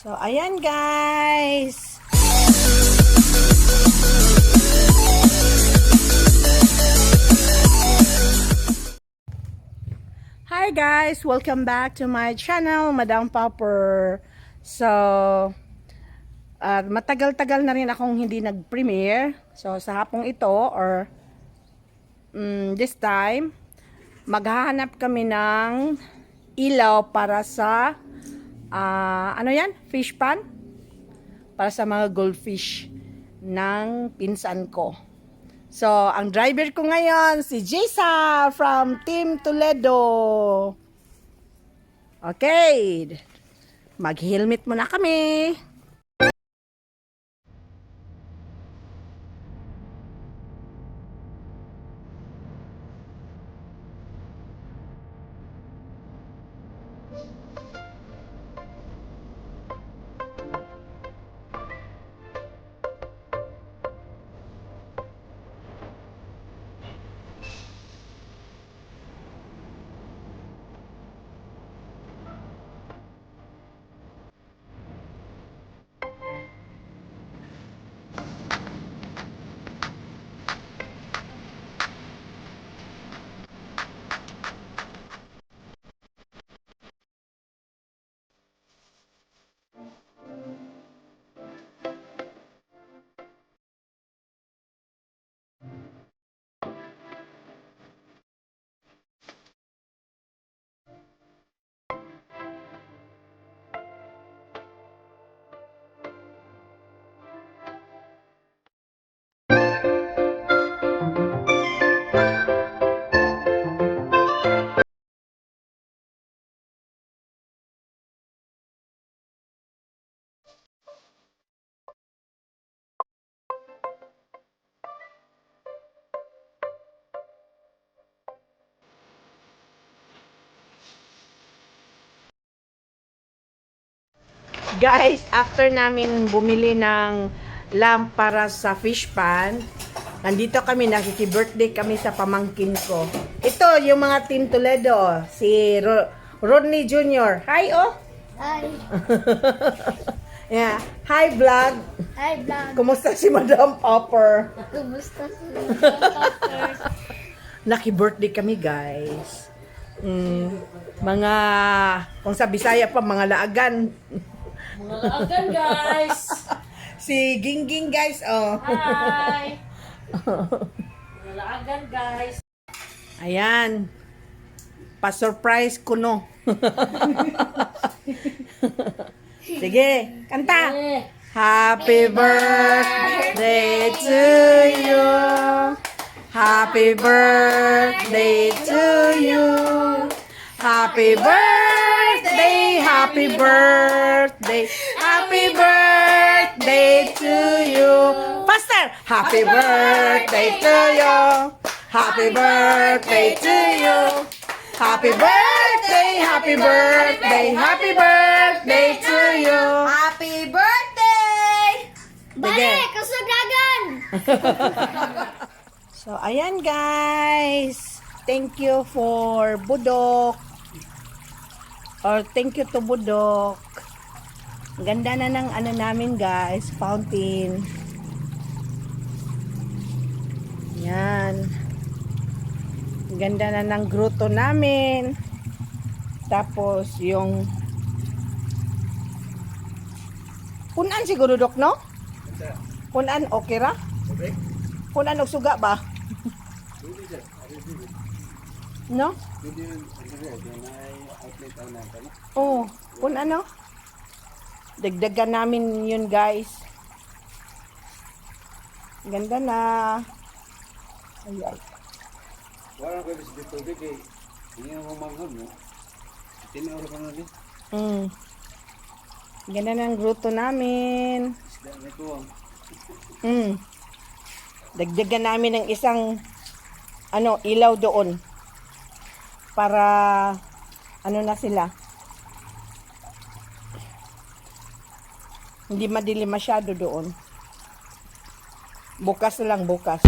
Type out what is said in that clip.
So, ayan guys. Hi guys, welcome back to my channel, Madam Popper. So, matagal-tagal na rin akong hindi nag-premiere. So, sa hapong ito or this time, maghahanap kami ng ilaw para sa ano yan? Fish pan? Para sa mga goldfish ng pinsan ko. So, ang driver ko ngayon, si Jessa from Team Toledo. Okay. Mag-helmet muna kami. Guys, after namin bumili ng lamp para sa fish pan, nandito kami, nakiki-birthday kami sa pamangkin ko. Ito, yung mga Team Toledo, si Rodney Jr. Hi, oh! Hi. Yeah. Hi, vlog! Hi, vlog. Kumusta si Madam Popper? Kumusta si Topper? Naki-birthday kami, guys. Mga, kung sa Bisaya pa, mga laagan. Mga laagan, guys! Si Gingging, guys, oh. Hi! Mga laagan, guys! Ayan. Pa-surprise ko, no. Sige, kanta. Happy birthday to you. Happy birthday to you. Happy birthday, happy birthday, happy birthday to you. Faster! Happy birthday to you. Happy birthday to you. Happy birthday, happy birthday, happy birthday to you. Happy birthday! Sige. Kasagagan! So, ayan guys. Thank you for Budok. Or thank you to Budok. Ganda na ng ano namin guys. Fountain. Yan. Ganda na ng grotto namin. Tapos yung punan siguro dok, no? Punan okay ra? Punan og suga ba? No? Oh, punan no? Dagdagan namin yun guys. Ganda na. Ayan. Warang ko sa dito kay hindi mo manghod no. Tinawag ko na din. Ganda ng grotto namin. Isda na tuwang. Dagdagan namin ng isang ilaw doon. Para ano na sila. Hindi madilim masyado doon. Bukas na lang bukas.